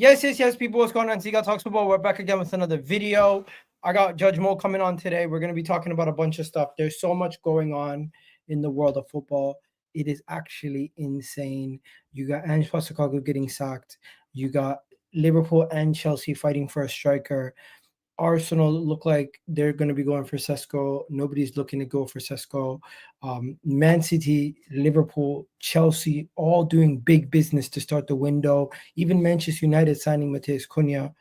Yes, people, what's going on? Egal Talks Football. We're back again with another video. I got Judge Mo coming on today. We're going to be talking about a bunch of stuff. There's so much going on in the world of football. It is actually insane. You got Ange Postecoglou getting sacked. You got Liverpool and Chelsea fighting for a striker. Arsenal look like they're going to be going for Sesko. Nobody's looking to go for Sesko. Man City, Liverpool, Chelsea, all doing big business to start the window. Even Manchester United signing Matheus Cunha.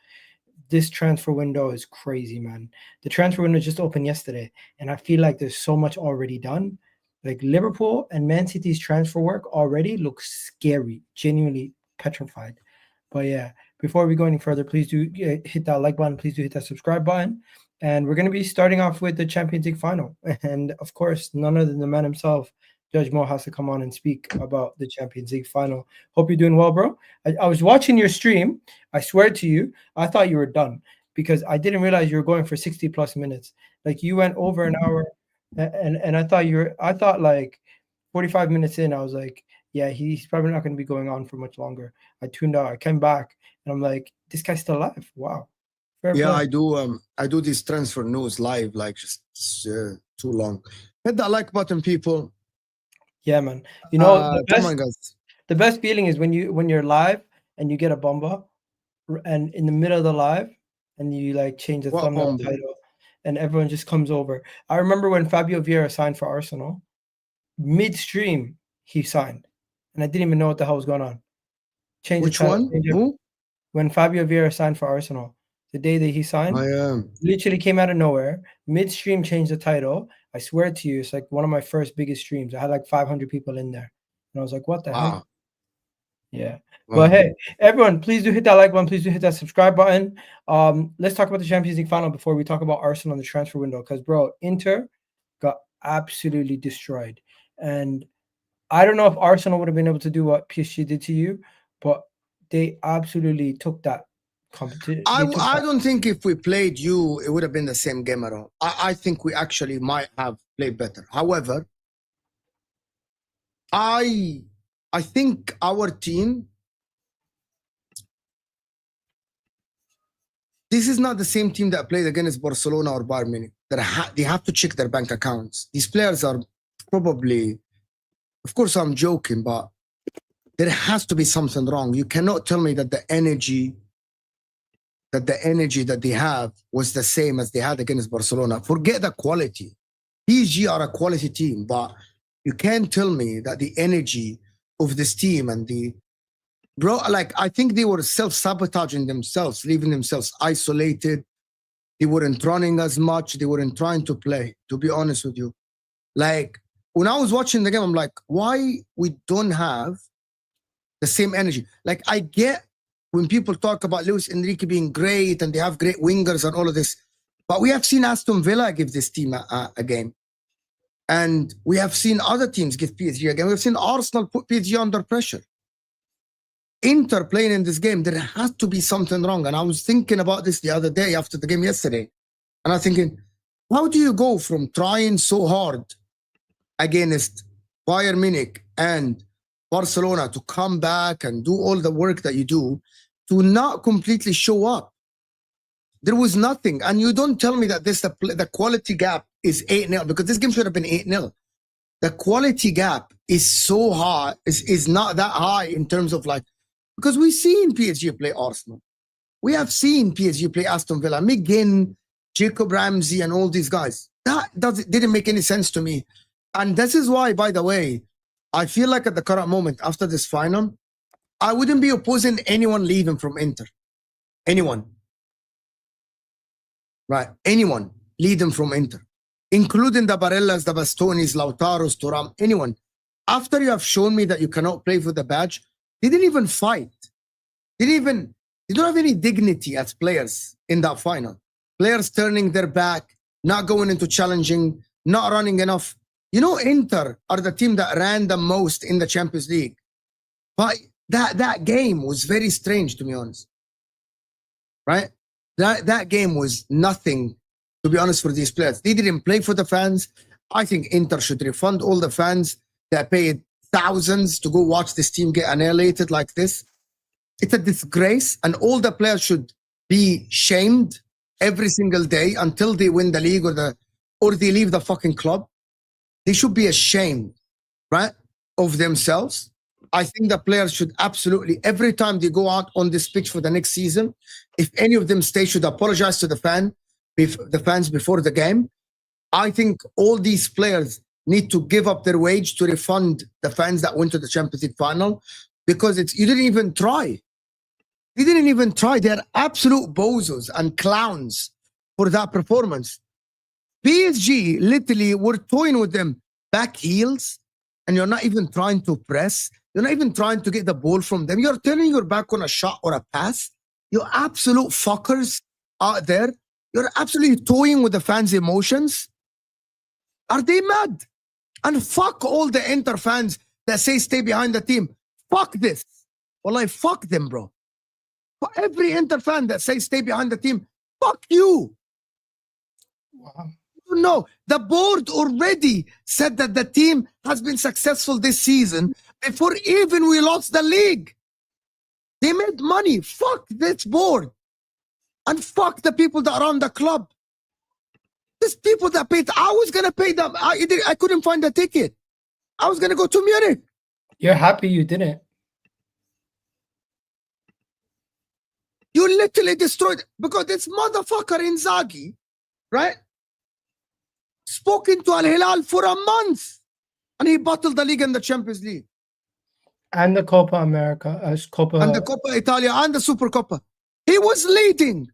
This transfer window is crazy, man. The transfer window just opened yesterday, and I feel like there's so much already done. Like Liverpool and Man City's transfer work already looks scary, genuinely petrified. But yeah, before we go any further, please do hit that like button. Please do hit that subscribe button. And we're going to be starting off with the Champions League final. And of course, none other than the man himself, Judge Mo, has to come on and speak about the Champions League final. Hope you're doing well, bro. I was watching your stream. I swear to you, I thought you were done because I didn't realize you were going for 60 plus minutes. Like you went over an hour, and I thought like 45 minutes in, I was like, yeah, he's probably not going to be going on for much longer. I tuned out. I came back, and I'm like, this guy's still alive. Wow. Fair play. I do this transfer news live, like just too long. Hit that like button, people. Yeah, man. You know, the best feeling is when you're live and you get a bomba, and in the middle of the live, and you like change the thumbnail title, and everyone just comes over. I remember when Fabio Vieira signed for Arsenal, midstream he signed, and I didn't even know what the hell was going on. Which one? Who? When Fabio Vieira signed for Arsenal, the day that he signed, literally came out of nowhere. Midstream changed the title. I swear to you, it's like one of my first biggest streams. I had like 500 people in there, and I was like, "What the heck?" Yeah. Wow. But hey, everyone, please do hit that like button. Please do hit that subscribe button. Let's talk about the Champions League final before we talk about Arsenal and the transfer window. Because, bro, Inter got absolutely destroyed, and I don't know if Arsenal would have been able to do what PSG did to you, but they absolutely took that competition. I don't think if we played you, it would have been the same game at all. I think we actually might have played better. However, I think our team, this is not the same team that played against Barcelona or Bayern Munich. They have to check their bank accounts. These players are probably, of course I'm joking, but there has to be something wrong. You cannot tell me that the energy that they have was the same as they had against Barcelona. Forget the quality. PSG are a quality team, but you can't tell me that the energy of this team and like I think they were self-sabotaging themselves, leaving themselves isolated. They weren't running as much. They weren't trying to play, to be honest with you. Like when I was watching the game, I'm like, why we don't have the same energy? Like I get when people talk about Luis Enrique being great and they have great wingers and all of this, but we have seen Aston Villa give this team a game. And we have seen other teams give PSG a game. We've seen Arsenal put PSG under pressure. Inter playing in this game, there has to be something wrong. And I was thinking about this the other day after the game yesterday. And I'm thinking, how do you go from trying so hard against Bayern Munich and Barcelona to come back and do all the work that you do to not completely show up? There was nothing. And you don't tell me that the quality gap is 8-0, because this game should have been 8-0. The quality gap is so high, is not that high in terms of like, because we've seen PSG play Arsenal. We have seen PSG play Aston Villa, McGinn, Jacob Ramsey, and all these guys. That didn't make any sense to me. And this is why, by the way, I feel like at the current moment, after this final, I wouldn't be opposing anyone leaving from Inter. Anyone. Right? Anyone leading from Inter. Including the Barellas, the Bastonis, Lautaros, Thuram, anyone. After you have shown me that you cannot play for the badge, they didn't even fight. They don't have any dignity as players in that final. Players turning their back, not going into challenging, not running enough. You know, Inter are the team that ran the most in the Champions League. But that game was very strange, to be honest. Right? That game was nothing, to be honest, for these players. They didn't play for the fans. I think Inter should refund all the fans that paid thousands to go watch this team get annihilated like this. It's a disgrace, and all the players should be shamed every single day until they win the league or they leave the fucking club. They should be ashamed, right, of themselves. I think the players should absolutely, every time they go out on this pitch for the next season, if any of them stay, should apologize to the fans before the game. I think all these players need to give up their wage to refund the fans that went to the Champions League final, because you didn't even try. You didn't even try. They're absolute bozos and clowns for that performance. PSG literally were toying with them back heels, and you're not even trying to press. You're not even trying to get the ball from them. You're turning your back on a shot or a pass. You absolute fuckers out there. You're absolutely toying with the fans' emotions. Are they mad? And fuck all the Inter fans that say stay behind the team. Fuck this. Wallahi, fuck them, bro. For every Inter fan that says stay behind the team, fuck you. Wow. No, the board already said that the team has been successful this season before even we lost the league. They made money. Fuck this board. And fuck the people that run the club. These people that paid, I was going to pay them. I couldn't find a ticket. I was going to go to Munich. You're happy you didn't. You literally destroyed, because this motherfucker Inzaghi, right, spoken to Al Hilal for a month, and he bottled the league and the Champions League. And the Copa America, And the Coppa Italia and the Super Coppa. He was leading,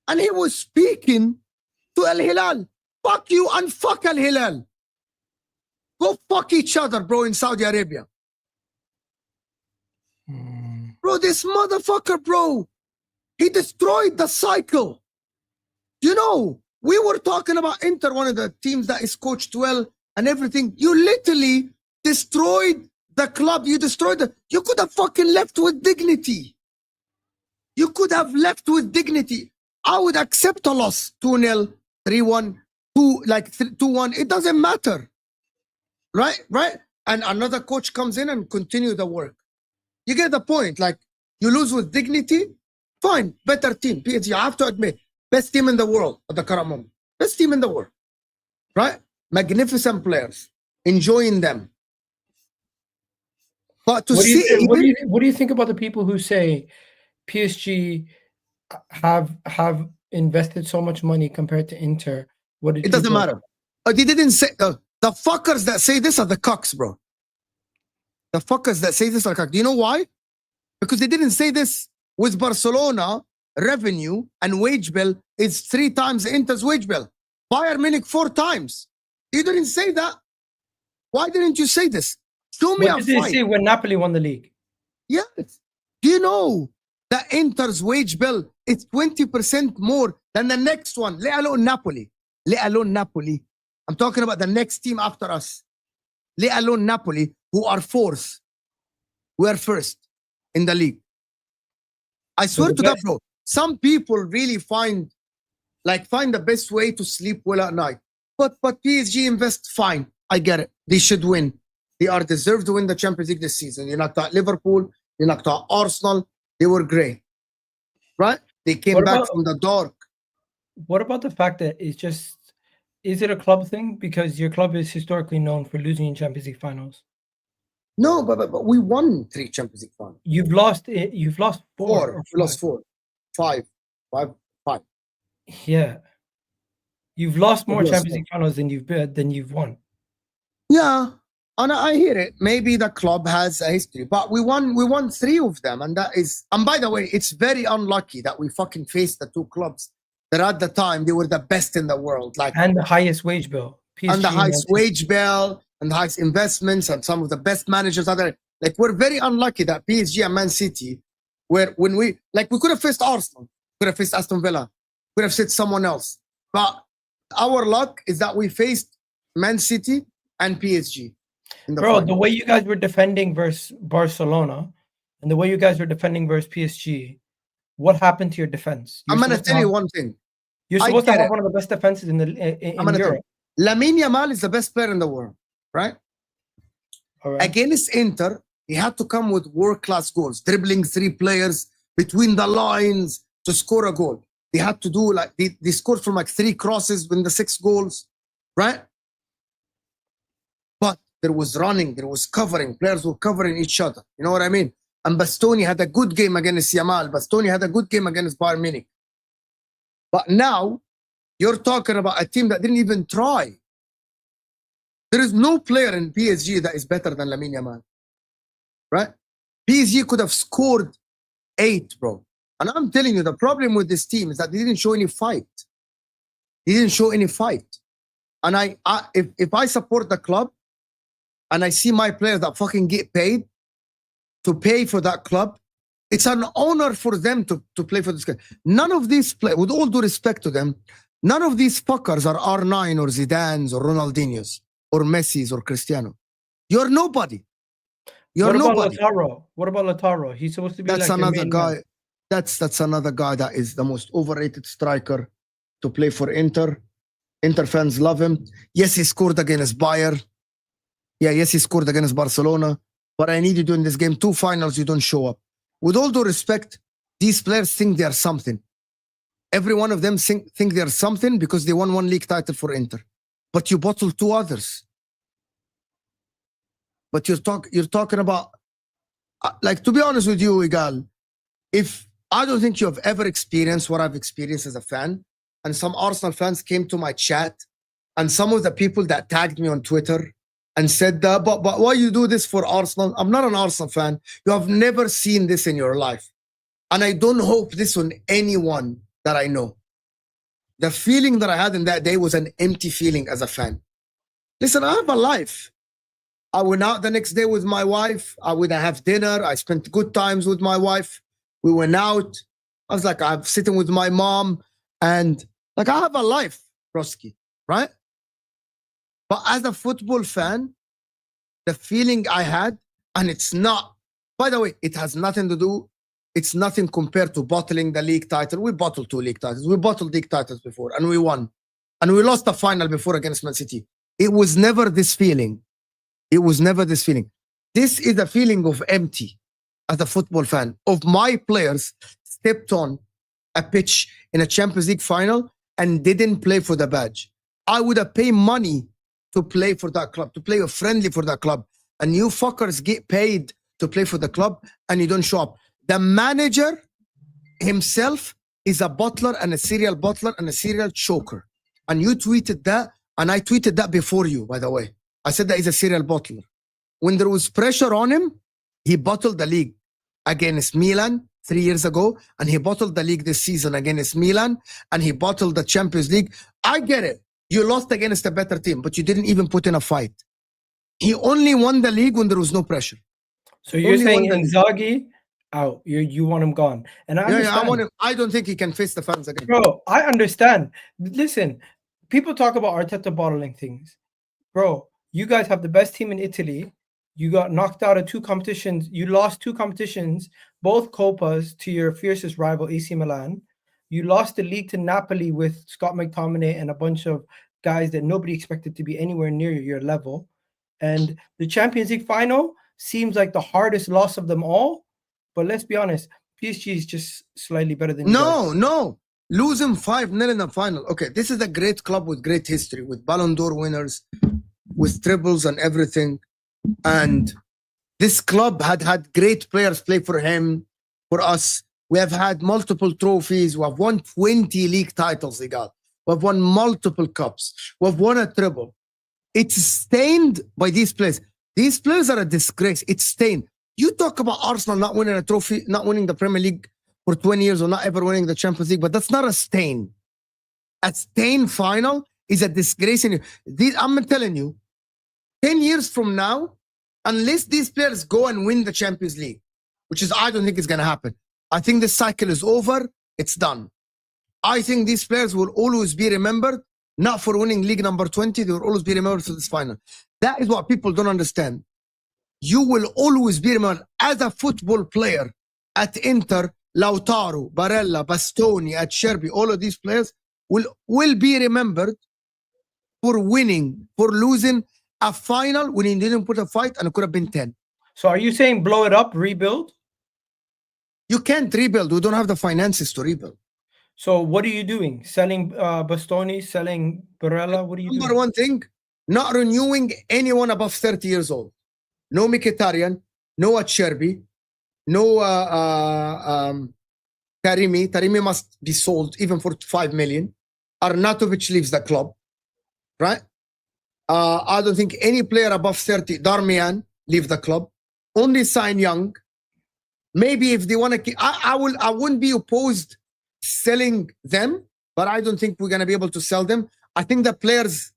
and he was speaking to Al Hilal. Fuck you and fuck Al Hilal. Go fuck each other, bro, in Saudi Arabia. Bro, this motherfucker, bro, he destroyed the cycle. You know, we were talking about Inter, one of the teams that is coached well and everything. You literally destroyed the club. You destroyed you could have fucking left with dignity. You could have left with dignity. I would accept a loss, 2-0, 3-1, 2-1. It doesn't matter. Right? And another coach comes in and continue the work. You get the point. Like, you lose with dignity, fine, better team. PSG, I have to admit, best team in the world at the current moment. Best team in the world. Right? Magnificent players. Enjoying them. But to what do you think about the people who say PSG have invested so much money compared to Inter? It doesn't matter. They didn't say the fuckers that say this are the cocks, bro. The fuckers that say this are cocks. Do you know why? Because they didn't say this with Barcelona. Revenue and wage bill is 3 times Inter's wage bill. Bayern Munich 4 times. You didn't say that. Why didn't you say this? Show me what did they say when Napoli won the league? Yes. Do you know that Inter's wage bill is 20% more than the next one? Let alone Napoli. Let alone Napoli. I'm talking about the next team after us. Let alone Napoli, who are 4th. We are 1st in the league. I swear to God, bro. Some people really find the best way to sleep well at night. But PSG invest, fine. I get it. They should win. They are deserved to win the Champions League this season. You knocked out Liverpool. You knocked out Arsenal. They were great. Right? They came back from the dark. What about the fact that is it a club thing? Because your club is historically known for losing in Champions League finals. No, but we won 3 Champions League finals. You've lost 4. We lost 4. 5. Yeah. You've lost more Champions League finals than you've won. Yeah. And I hear it. Maybe the club has a history, but we won 3 of them, and that is. And by the way, it's very unlucky that we fucking faced the 2 clubs that at the time they were the best in the world, and the highest wage bill, PSG and the highest wage bill, and the highest investments, and some of the best managers out there. Like, we're very unlucky that PSG and Man City, we could have faced Arsenal, could have faced Aston Villa, could have faced someone else, but our luck is that we faced Man City and PSG. Bro, the way you guys were defending versus Barcelona and the way you guys were defending versus PSG, what happened to your defense? I'm going to tell you one thing. You're supposed to have one of the best defenses in Europe. Lamine Yamal is the best player in the world, right? All right. Against Inter, He had to come with world-class goals, dribbling 3 players between the lines to score a goal. They had to do like, they scored from like 3 crosses in the 6 goals, right? But there was running, there was covering, players were covering each other. You know what I mean? And Bastoni had a good game against Yamal. Bastoni had a good game against Bayern Munich. But now, you're talking about a team that didn't even try. There is no player in PSG that is better than Lamine Yamal. Right? PSG could have scored 8, bro. And I'm telling you, the problem with this team is that they didn't show any fight. They didn't show any fight. And if I support the club and I see my players that fucking get paid to pay for that club, it's an honor for them to play for this guy. None of these players, with all due respect to them, none of these fuckers are R9 or Zidane's or Ronaldinho's or Messi's or Cristiano. You're nobody. You're nobody. Lautaro? What about Lautaro? He's supposed to be that's like another guy. Man. That's another guy that is the most overrated striker to play for Inter. Inter fans love him. Yes, he scored against Bayern. Yeah, yes, he scored against Barcelona. But I needed you in this game. 2 finals, you don't show up. With all due respect, these players think they are something. Every one of them think they're something because they won 1 league title for Inter. But you bottled 2 others. But you're talking about, like, to be honest with you, Egal, if I don't think you have ever experienced what I've experienced as a fan, and some Arsenal fans came to my chat, and some of the people that tagged me on Twitter and said, but why you do this for Arsenal? I'm not an Arsenal fan. You have never seen this in your life. And I don't hope this on anyone that I know. The feeling that I had in that day was an empty feeling as a fan. Listen, I have a life. I went out the next day with my wife. I would have dinner. I spent good times with my wife. We went out. I was like, I'm sitting with my mom. And like, I have a life, Broski, right? But as a football fan, the feeling I had, and it's not, by the way, it has nothing to do, it's nothing compared to bottling the league title. We bottled 2 league titles. We bottled league titles before, and we won. And we lost the final before against Man City. It was never this feeling. It was never this feeling. This is a feeling of empty as a football fan, of my players stepped on a pitch in a Champions League final and didn't play for the badge. I would have paid money to play for that club, to play a friendly for that club. And you fuckers get paid to play for the club and you don't show up. The manager himself is a bottler and a serial bottler and a serial choker. And you tweeted that, and I tweeted that before you, by the way. I said that he's a serial bottler. When there was pressure on him, he bottled the league against Milan 3 years ago, and he bottled the league this season against Milan, and he bottled the Champions League. I get it. You lost against a better team, but you didn't even put in a fight. He only won the league when there was no pressure. So you're saying Inzaghi out. You want him gone. And I understand. I want him. I don't think he can face the fans again. Bro, I understand. Listen, people talk about Arteta bottling things. Bro, you guys have the best team in Italy. You got knocked out of 2 competitions. You lost 2 competitions, both Copas, to your fiercest rival, AC Milan. You lost the league to Napoli with Scott McTominay and a bunch of guys that nobody expected to be anywhere near your level. And the Champions League final seems like the hardest loss of them all. But let's be honest, PSG is just slightly better than you guys. No. Losing 5-0 in the final. Okay, this is a great club with great history, with Ballon d'Or winners, with triples and everything. And this club had great players play for him, for us. We have had multiple trophies. We have won 20 league titles, Egal. We have won multiple cups. We have won a treble. It's stained by these players. These players are a disgrace. It's stained. You talk about Arsenal not winning a trophy, not winning the Premier League for 20 years or not ever winning the Champions League, but that's not a stain. A stain final is a disgrace. I'm telling you, 10 years from now, unless these players go and win the Champions League, which is, I don't think it's going to happen. I think this cycle is over. It's done. I think these players will always be remembered, not for winning league number 20. They will always be remembered for this final. That is what people don't understand. You will always be remembered as a football player at Inter. Lautaro, Barella, Bastoni, at Sherby, all of these players will be remembered for winning, for losing a final when he didn't put a fight, and it could have been 10. So are you saying blow it up, rebuild? You can't rebuild. We don't have the finances to rebuild. So what are you doing? Selling Bastoni, selling Barella? What are you Number doing? one thing, not renewing anyone above 30 years old. No Mkhitaryan, no Acerbi, no Taremi. Taremi must be sold even for 5 million. Arnautovic leaves the club, right? I don't think any player above 30, Darmian, leave the club. Only sign young. Maybe if they want to keep, I wouldn't be opposed selling them, but I don't think we're going to be able to sell them. I think the players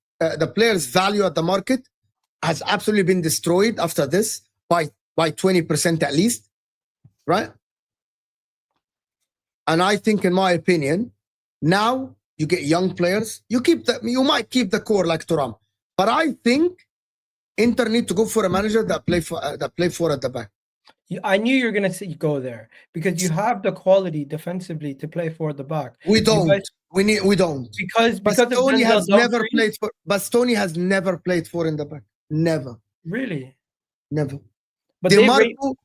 value at the market has absolutely been destroyed after this by 20% at least, right? And I think, in my opinion, now you get young players. You might keep the core like Thuram, but I think Inter need to go for a manager that play for at the back. I knew you were going to go there because you have the quality defensively to play for the back. We don't. We don't. Because Bastoni of has never Dumfries? played for. Bastoni has never played for in the back. Never. Really? Never. But DeMarco.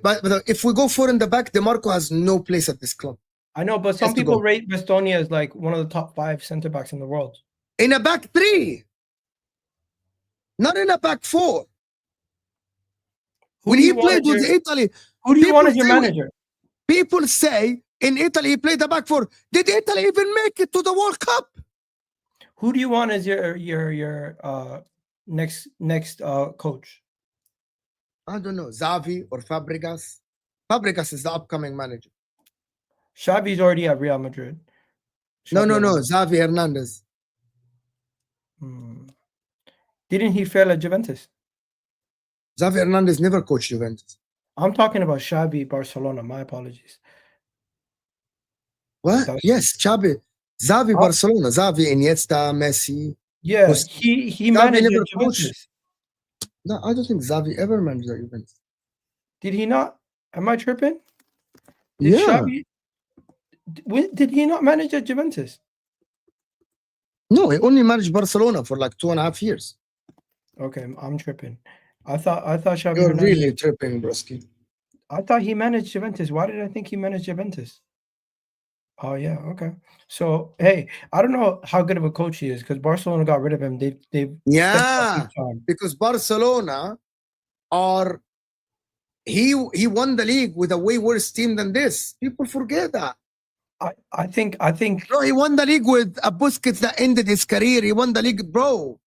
But if we go for in the back, DeMarco has no place at this club. I know, but some people rate Bastoni as like one of the top 5 center backs in the world. In a back 3, not in a back 4. When he played with Italy, who do you want as your manager? People say in Italy he played the back 4. Did Italy even make it to the World Cup? Who do you want as your next coach? I don't know, Xavi or Fabregas. Fabregas is the upcoming manager. Xavi's already at Real Madrid. No, Xavi Hernandez. Didn't he fail at Juventus? Xavi Hernandez never coached Juventus. I'm talking about Xavi Barcelona. My apologies. What? Yes, Xavi Barcelona. Xavi, Iniesta, Messi. Yeah, he managed Juventus. No, I don't think Xavi ever managed Juventus. Did he not? Am I tripping? Yeah. Did he not manage at Juventus? No, he only managed Barcelona for like 2.5 years. Okay, I'm tripping. I thought Xavi. You're really tripping, broski. I thought he managed Juventus. Why did I think he managed Juventus? Oh yeah, okay. So hey, I don't know how good of a coach he is because Barcelona got rid of him. They because Barcelona he won the league with a way worse team than this. People forget that. I think bro, he won the league with a Busquets that ended his career. He won the league, bro.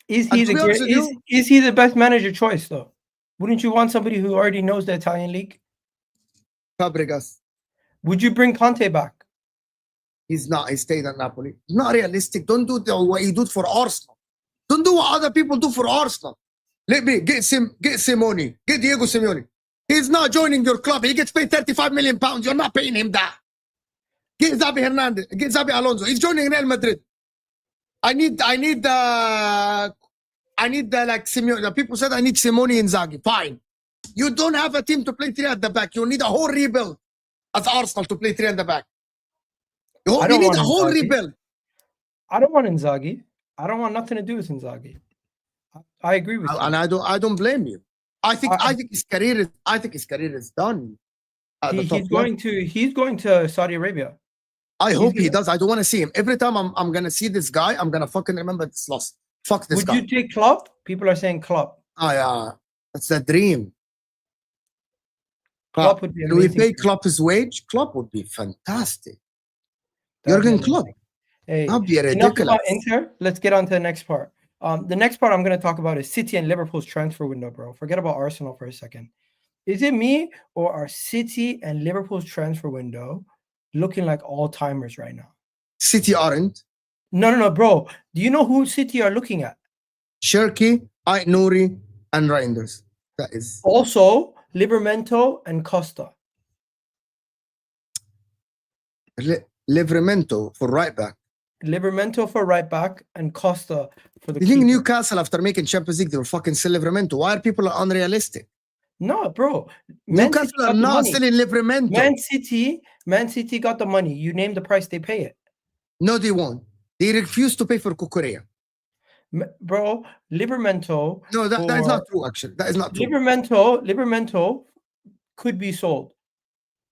Is he the best manager choice though? Wouldn't you want somebody who already knows the Italian league? Fabregas. Would you bring Conte back? He's not. He stayed at Napoli. It's not realistic. Don't do what you do for Arsenal. Don't do what other people do for Arsenal. Let me get Simone. Get Diego Simeone. He's not joining your club. He gets paid 35 million pounds. You're not paying him that. Get Xavi Hernandez. Get Xabi Alonso. He's joining Real Madrid. I need like Simeone. The people said I need Simone and Inzaghi. Fine. You don't have a team to play 3 at the back. You need a whole rebuild as Arsenal to play 3 at the back. You need a whole rebuild. I don't want Inzaghi. I don't want nothing to do with Inzaghi. I agree with you. And I don't blame you. I think his career is done. He's going to Saudi Arabia. I hope he does. I don't want to see him. Every time I'm gonna see this guy, I'm gonna fucking remember this loss. Fuck this guy. Would you take Klopp? People are saying Klopp. Oh yeah, that's the dream. Klopp would be amazing. Do we pay Klopp his wage? Klopp would be fantastic. Jurgen Klopp. Hey, that'd be ridiculous. About Inter. Let's get on to the next part. The next part I'm going to talk about is City and Liverpool's transfer window, bro. Forget about Arsenal for a second. Is it me or are City and Liverpool's transfer window looking like all-timers right now? City aren't. No, bro. Do you know who City are looking at? Cherki, Ait Nouri, and Reinders. That is. Also, Livramento and Costa. Livramento for right back. Livramento for right back and Costa for the You think Newcastle, after making Champions League, they will fucking sell Livramento? Why are people unrealistic? No, bro. Newcastle are not selling Livramento. Man City got the money. You name the price, they pay it. No, they won't. They refuse to pay for Cucurella. Bro, Livramento. No, that is not true. Actually, that is not true. Livramento could be sold.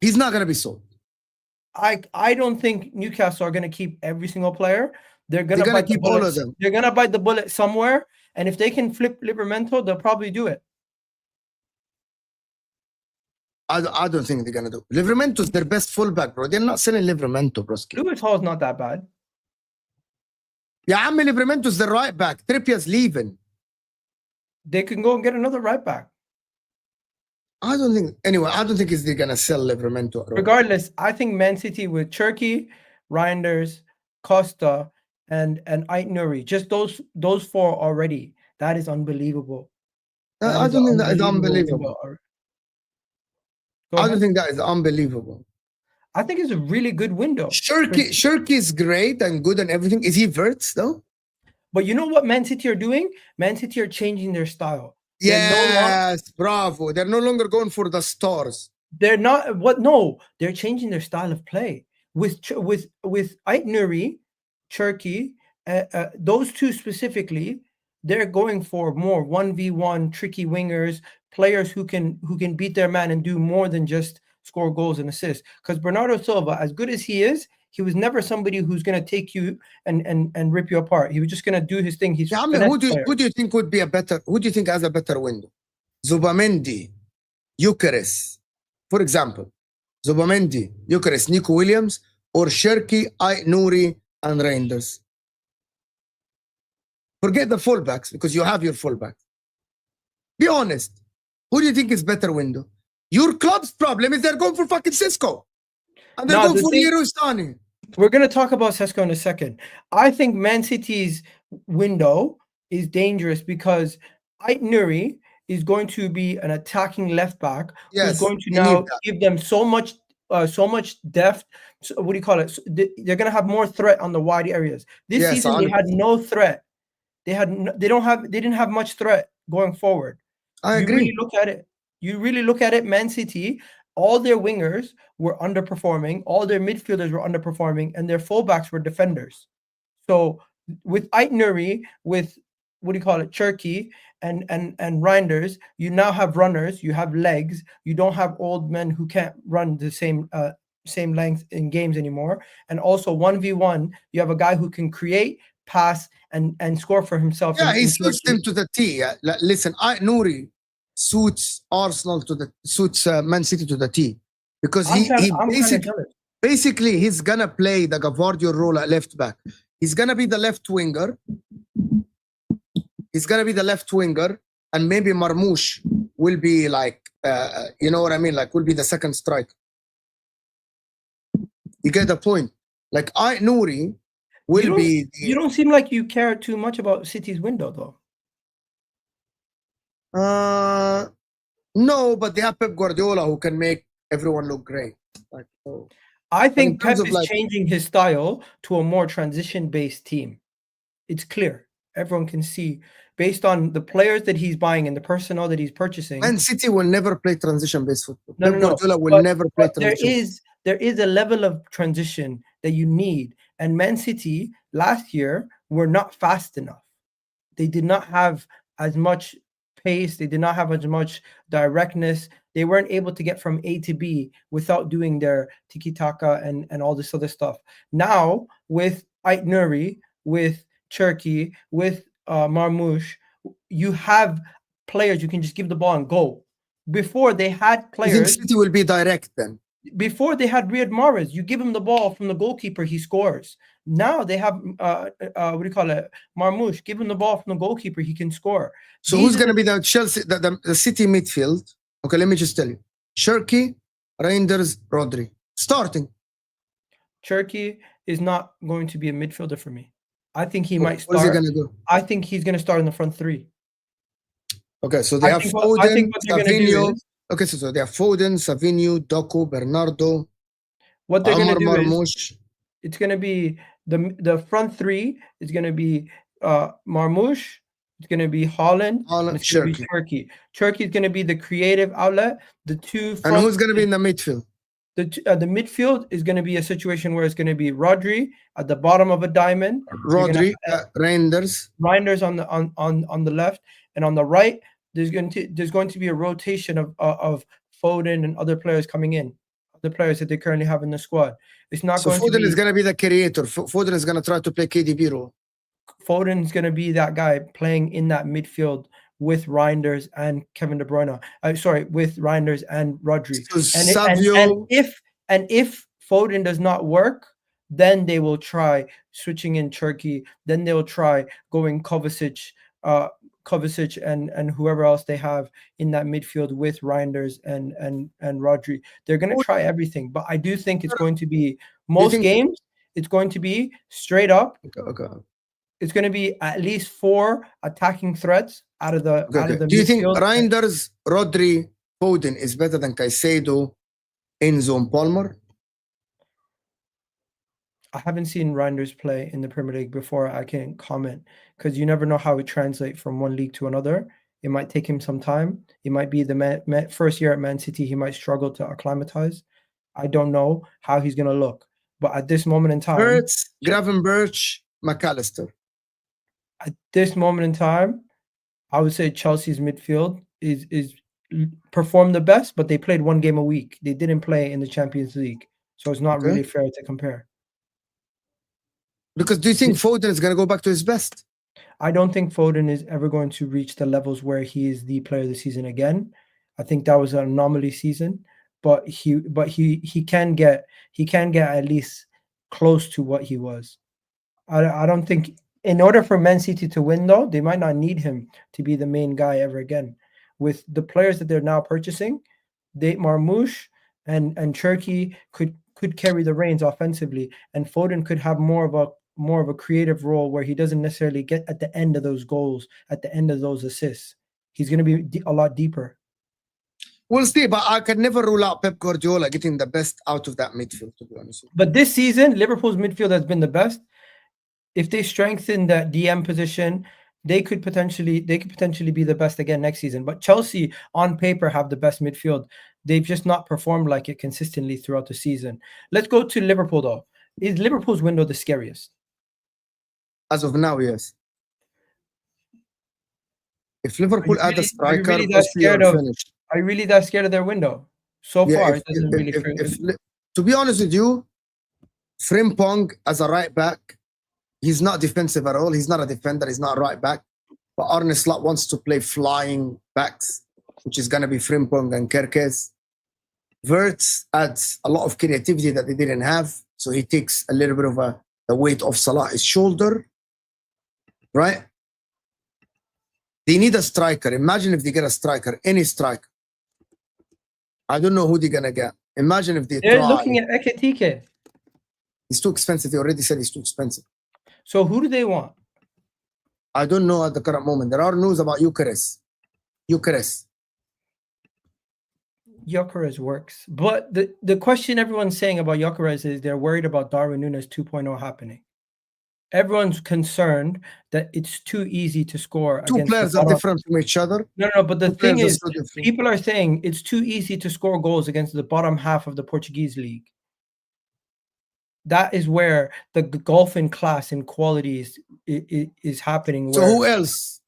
He's not gonna be sold. I don't think Newcastle are gonna keep every single player. They're They're gonna gonna bite the keep all bullet. of them. They're gonna bite the bullet somewhere, and if they can flip Livramento, they'll probably do it. I don't think they're gonna do. Livramento is their best fullback, bro. They're not selling Livramento, broski. Lewis Hall is not that bad. Yeah, عمي Livramento is the right back. Trippier's leaving. They can go and get another right back. I don't think. Anyway, I don't think they're gonna sell Livramento. Regardless, I think Man City with Cherki, Reinders, Costa, and Ait Nouri, just those four already. That is unbelievable. I don't think that is unbelievable. I don't think that is unbelievable. I think it's a really good window. Shirky is great and good and everything. Is he Verts though? But you know what Man City are doing? Man City are changing their style. Yes, bravo. They're no longer going for the stars. They're not what? No, they're changing their style of play with Ait Nouri, Cherki, those two specifically. They're going for more 1v1 tricky wingers, players who can beat their man and do more than just score goals and assists. Because Bernardo Silva, as good as he is, he was never somebody who's going to take you and rip you apart. He was just going to do his thing. He's who do you think would be a better? Who do you think has a better window? Zubamendi, Gyökeres, for example. Zubamendi, Gyökeres, Nico Williams, or Cherki, Ait Nouri, and Reinders. Forget the fullbacks because you have your fullbacks. Be honest. Who do you think is better window? Your club's problem is they're going for fucking Sesko. And they're going for Yerustani. We're going to talk about Sesko in a second. I think Man City's window is dangerous because Ait Nouri is going to be an attacking left back who's going to now give them so much depth. So, what do you call it? So they're going to have more threat on the wide areas. This season they had no threat. They didn't have much threat going forward. I agree. You really look at it, Man City, all their wingers were underperforming, all their midfielders were underperforming, and their fullbacks were defenders. So with Ait Nouri, with Cherki and Reinders, you now have runners, you have legs, you don't have old men who can't run the same length in games anymore. And also 1v1, you have a guy who can create, pass, and score for himself. Yeah, he suits them to the T. Listen, Ait Nouri suits Arsenal suits Man City to the T because basically he's gonna play the Gavardio role at left back. He's gonna be the left winger. And maybe Marmoush will be like, you know what I mean? Like, will be the second striker. You get the point? Like, Ait Nouri will be. You don't seem like you care too much about City's window, though. No, but they have Pep Guardiola who can make everyone look great. Like, I think Pep is changing his style to a more transition-based team. It's clear. Everyone can see based on the players that he's buying and the personnel that he's purchasing. Man City will never play transition-based football. Pep Guardiola will never play transition. There is a level of transition that you need. And Man City last year were not fast enough. They did not have as much pace. They did not have as much directness. They weren't able to get from A to B without doing their tiki-taka and all this other stuff. Now, with Ait Nouri, with Cherki, with Marmoush, you have players you can just give the ball and go. Before they had players. You think City will be direct then? Before they had Riyad Mahrez, you give him the ball from the goalkeeper, he scores. Now they have Marmoush, give him the ball from the goalkeeper, he can score. So who's going to be the Chelsea, the City midfield? Okay, let me just tell you: Cherki, Reinders, Rodri starting. Cherki is not going to be a midfielder for me. I think he might start. Where's he going to go? I think he's going to start in the front three. Okay, so they have Foden, Savinho. Okay, so they have Foden, Savinho, Doku, Bernardo. What they're going to do is it's going to be the front three is going to be Marmoush, it's going to be Haaland, it's going to be Cherki. Cherki is going to be the creative outlet. The two. And who's going to be in the midfield? The midfield is going to be a situation where it's going to be Rodri at the bottom of a diamond. Rodri, Reinders. Reinders on the left, and on the right, there's going to be a rotation of Foden and other players coming in, the players that they currently have in the squad. It's not so going Foden to be, is going to be the creator. Foden is going to try to play KDB role. Foden is going to be that guy playing in that midfield with Reinders and Kevin De Bruyne. With Reinders and Rodri. So and if Foden does not work, then they will try switching in Turkey. Then they will try going Kovacic and whoever else they have in that midfield with Reinders and Rodri. They're going to try everything, but I do think it's going to be games. It's going to be straight up. Okay. It's going to be at least 4 attacking threats out of the Do you think Reinders, Rodri, Foden is better than Caicedo, Enzo, and Palmer? I haven't seen Reinders play in the Premier League before. I can't comment because you never know how it translates from one league to another. It might take him some time. It might be the first year at Man City. He might struggle to acclimatize. I don't know how he's going to look. But at this moment in time... Hurts, Gravenberch, McAllister. At this moment in time, I would say Chelsea's midfield is performed the best, but they played 1 game a week. They didn't play in the Champions League. So it's not really fair to compare. Because do you think Foden is going to go back to his best? I don't think Foden is ever going to reach the levels where he is the player of the season again. I think that was an anomaly season, but he can get at least close to what he was. I don't think, in order for Man City to win, though, they might not need him to be the main guy ever again. With the players that they're now purchasing, Marmoush and Turkey could carry the reins offensively, and Foden could have more of a creative role where he doesn't necessarily get at the end of those goals, at the end of those assists. He's going to be a lot deeper. We'll see, but I can never rule out Pep Guardiola getting the best out of that midfield, to be honest. But this season, Liverpool's midfield has been the best. If they strengthen that DM position, they could potentially be the best again next season. But Chelsea, on paper, have the best midfield. They've just not performed like it consistently throughout the season. Let's go to Liverpool, though. Is Liverpool's window the scariest? As of now, yes. If Liverpool add a striker, are you really that scared of their window? So far, it doesn't really feel. To be honest with you, Frimpong as a right back, he's not defensive at all. He's not a defender. He's not a right back. But Arne Slot wants to play flying backs, which is going to be Frimpong and Kerkez. Wirtz adds a lot of creativity that they didn't have. So he takes a little bit of the weight off Salah's shoulder. Right? They need a striker. Imagine if they get a striker, any striker. I don't know who they're going to get. Imagine if they're looking at Ekitike. He's too expensive. They already said he's too expensive. So who do they want? I don't know at the current moment. There are news about Gyökeres. Gyökeres works. But the question everyone's saying about Gyökeres is they're worried about Darwin Núñez 2.0 happening. Everyone's concerned that it's too easy to score. Two players are different from each other. No, but the thing is, people are saying it's too easy to score goals against the bottom half of the Portuguese league. That is where the gulf in class and qualities is happening. So who else?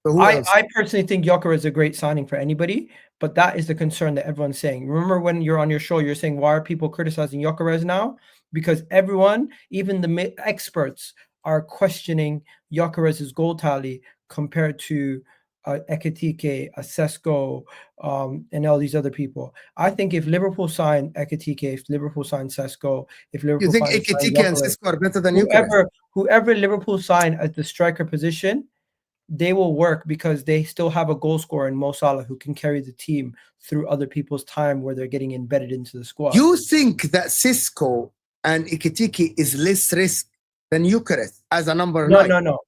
I personally think Gyökeres is a great signing for anybody, but that is the concern that everyone's saying. Remember when you're on your show, you're saying, why are people criticizing Gyökeres now? Because everyone, even the experts, are questioning Gyökeres' goal tally compared to Ekitike, Sesko, and all these other people. I think if Liverpool sign Ekitike, if Liverpool sign Sesko, if Liverpool, you think Ekitike and Sesko are better than whoever Liverpool sign at the striker position, they will work because they still have a goal scorer in Mo Salah who can carry the team through other people's time where they're getting embedded into the squad. You think that Sesko and Ekitike is less risk than Gyökeres as a number 9? No.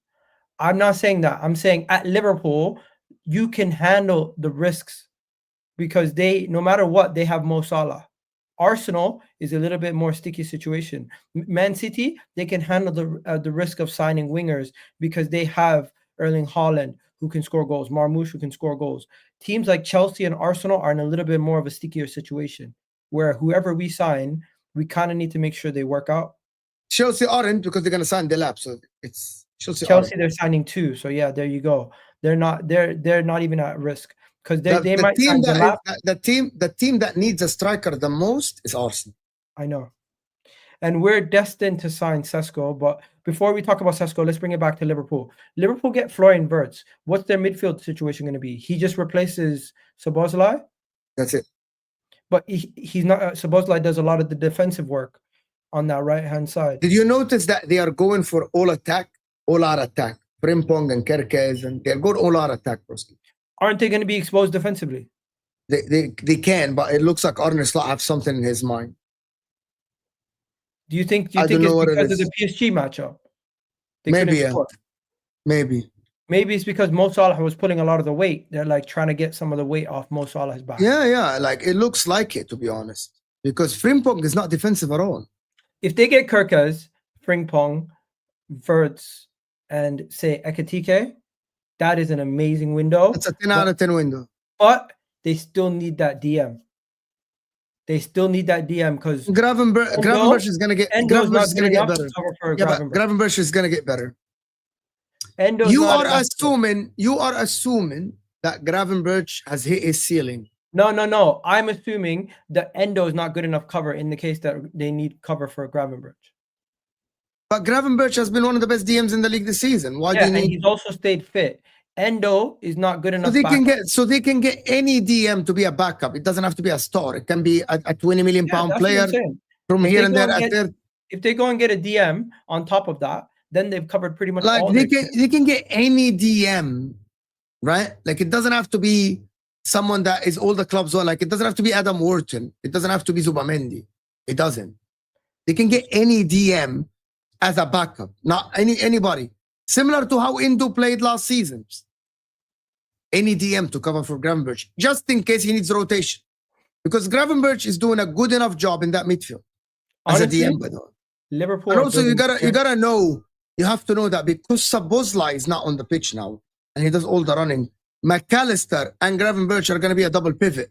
I'm not saying that. I'm saying at Liverpool, you can handle the risks because no matter what, they have Mo Salah. Arsenal is a little bit more sticky situation. Man City, they can handle the risk of signing wingers because they have Erling Haaland who can score goals, Marmoush who can score goals. Teams like Chelsea and Arsenal are in a little bit more of a stickier situation. where whoever we sign, we kind of need to make sure they work out. Chelsea aren't, because they're gonna sign the lap, so it's Chelsea. Chelsea, they're signing 2, so yeah, there you go. They're not even at risk, because they might sign the lap. The team that needs a striker the most is Arsenal. I know. And we're destined to sign Sesko. But before we talk about Sesko, let's bring it back to Liverpool. Liverpool get Florian Wirtz. What's their midfield situation going to be? He just replaces Szoboszlai? That's it. But he's not. Szoboszlai does a lot of the defensive work on that right-hand side. Did you notice that they are going for all attack, all out attack? Frimpong and Kerkez, and they're going all out attack, broski. Aren't they going to be exposed defensively? They can, but it looks like Arne Slot have something in his mind. Do you think it's because of the PSG matchup? Maybe, yeah. Maybe it's because Mo Salah was putting a lot of the weight. They're like trying to get some of the weight off Mo Salah's back. Yeah. Like it looks like it, to be honest, because Frimpong is not defensive at all. If they get Kerkez, Frimpong, Wirtz, and say Ekitike, that is an amazing window. That's a 10 out of 10 window. But they still need that DM. They still need that DM because Gravenberch is gonna get better. Gravenberch is gonna get better. You are assuming that Gravenberch has hit his ceiling. No. I'm assuming that Endo is not good enough cover in the case that they need cover for Gravenberch. But Gravenberch has been one of the best DMs in the league this season. Why do you need? And he's also stayed fit. Endo is not good enough. So they can get any DM to be a backup. It doesn't have to be a star. It can be a 20 million pound player from here and there. If they go and get a DM on top of that, then they've covered pretty much all. They can get any DM, right? Like it doesn't have to be someone that is all the clubs on. Like it doesn't have to be Adam Wharton. It doesn't have to be Zubamendi. It doesn't. They can get any DM as a backup, not anybody. Similar to how Endo played last season. Any DM to cover for Gravenberch, just in case he needs rotation. Because Gravenberch is doing a good enough job in that midfield. Honestly, as a DM, by the way. Liverpool. And also, you gotta know, you have to know that because Szoboszlai is not on the pitch now, and he does all the running, McAllister and Gravenberch are gonna be a double pivot.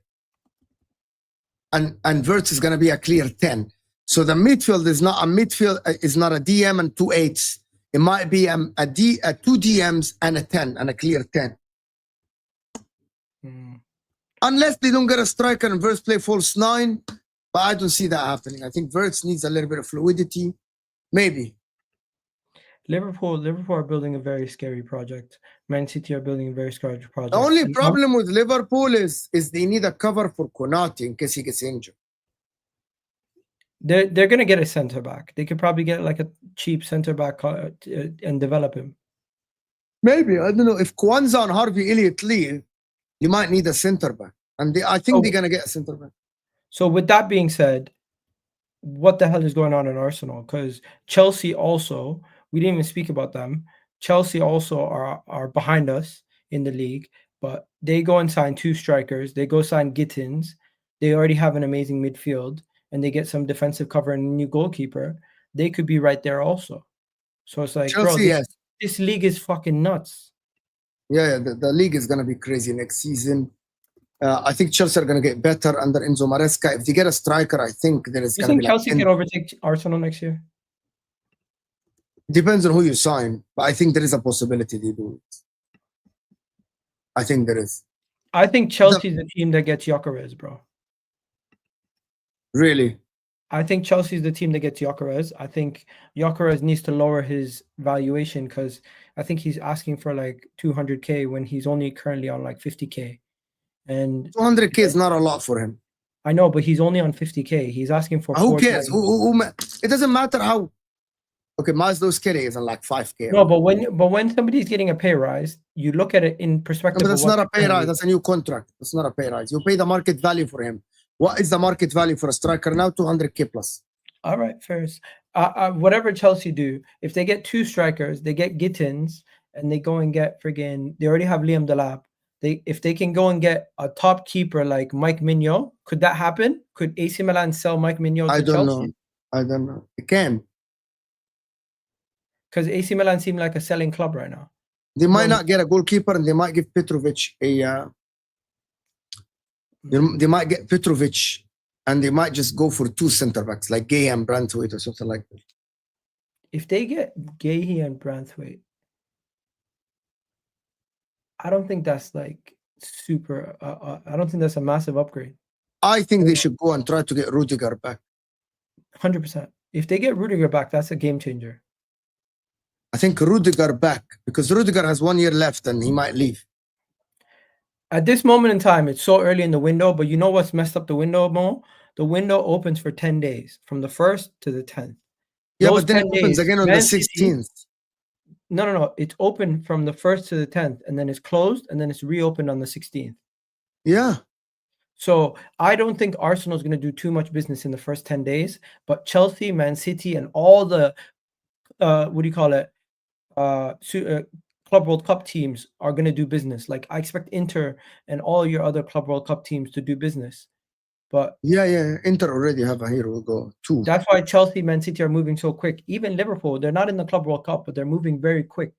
And Wirtz is gonna be a clear 10. So the midfield is not a DM and 2 8s. It might be a 2 DMs and a 10 and a clear 10. Unless they don't get a striker and Wirtz play false 9, but I don't see that happening. I think Wirtz needs a little bit of fluidity. Maybe. Liverpool are building a very scary project. Man City are building a very scary project. The only problem with Liverpool is they need a cover for Konate in case he gets injured. They're going to get a center back. They could probably get like a cheap center back and develop him. Maybe. I don't know. If Kwanzaa and Harvey Elliott leave, you might need a center back. And I think they're going to get a center back. So with that being said, what the hell is going on in Arsenal? Because Chelsea also, we didn't even speak about them. Chelsea also are behind us in the league, but they go and sign 2 strikers. They go sign Gittins. They already have an amazing midfield. And they get some defensive cover and a new goalkeeper, they could be right there also. So it's like, Chelsea, bro, this league is fucking nuts. Yeah, the league is going to be crazy next season. I think Chelsea are going to get better under Enzo Maresca. If they get a striker, I think there is going to be... You think Chelsea can overtake Arsenal next year? Depends on who you sign, but I think there is a possibility they do it. I think there is. I think Chelsea's the team that gets Gyökeres, bro. Really? I think Chelsea's the team that gets Gyökeres. I think Gyökeres needs to lower his valuation because I think he's asking for like 200K when he's only currently on like 50K. And 200K is not a lot for him. I know, but he's only on 50K. He's asking for... Who cares? It doesn't matter how... Okay, Maslow Skitty is on like 5K. No, but when somebody's getting a pay rise, you look at it in perspective. No, but that's not a pay rise. That's a new contract. That's not a pay rise. You pay the market value for him. What is the market value for a striker now? 200K plus. All right, fair. Whatever Chelsea do, if they get 2 strikers, they get Gittins, and they go and get friggin'... They already have Liam Delap. If they can go and get a top keeper like Mike Mignolet, could that happen? Could AC Milan sell Mike Mignolet to Chelsea? I don't know. It can. Because AC Milan seem like a selling club right now. They might not get a goalkeeper, and they might give Petrovic they might get Petrovic and they might just go for 2 center backs like Gay and Branthwaite or something like that. If they get Gahey and Branthwaite, I don't think that's like super. I don't think that's a massive upgrade. I think they should go and try to get Rudiger back. 100%. If they get Rudiger back, that's a game changer. I think Rudiger back, because Rudiger has 1 year left and he might leave. At this moment in time, it's so early in the window, but you know what's messed up the window, Mo? The window opens for 10 days, from the 1st to the 10th. Yeah, Those but then it 10 opens days, again on the Man City- 16th. No. It's open from the 1st to the 10th, and then it's closed, and then it's reopened on the 16th. Yeah. So I don't think Arsenal is going to do too much business in the first 10 days, but Chelsea, Man City, and all the what do you call it? Club World Cup teams are going to do business. Like I expect Inter and all your other Club World Cup teams to do business. But yeah, Inter already have a hero go 2. That's why Chelsea, Man City are moving so quick. Even Liverpool, they're not in the Club World Cup, but they're moving very quick.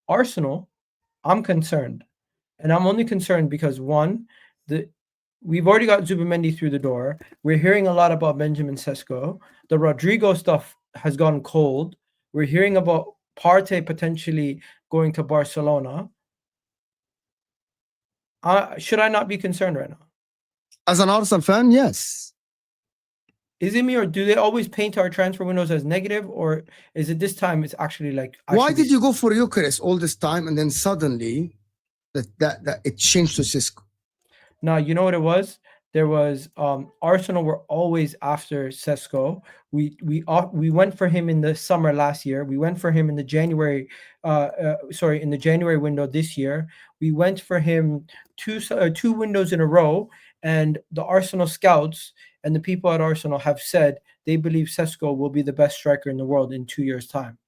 Arsenal, I'm concerned. And I'm only concerned because one, we've already got Zubimendi through the door. We're hearing a lot about Benjamin Sesko. The Rodrigo stuff has gone cold. We're hearing about Partey potentially going to Barcelona. Should I not be concerned right now? As an Arsenal fan, yes. Is it me, or do they always paint our transfer windows as negative, or is it this time it's actually like? Why did you go for Eucharist all this time and then suddenly that it changed to Sesko? No, you know what it was? There was Arsenal were always after Sesko. We went for him in the summer last year. We went for him in the January in the January window this year. We went for him two windows in a row, and the Arsenal scouts and the people at Arsenal have said they believe Sesko will be the best striker in the world in 2 years' time.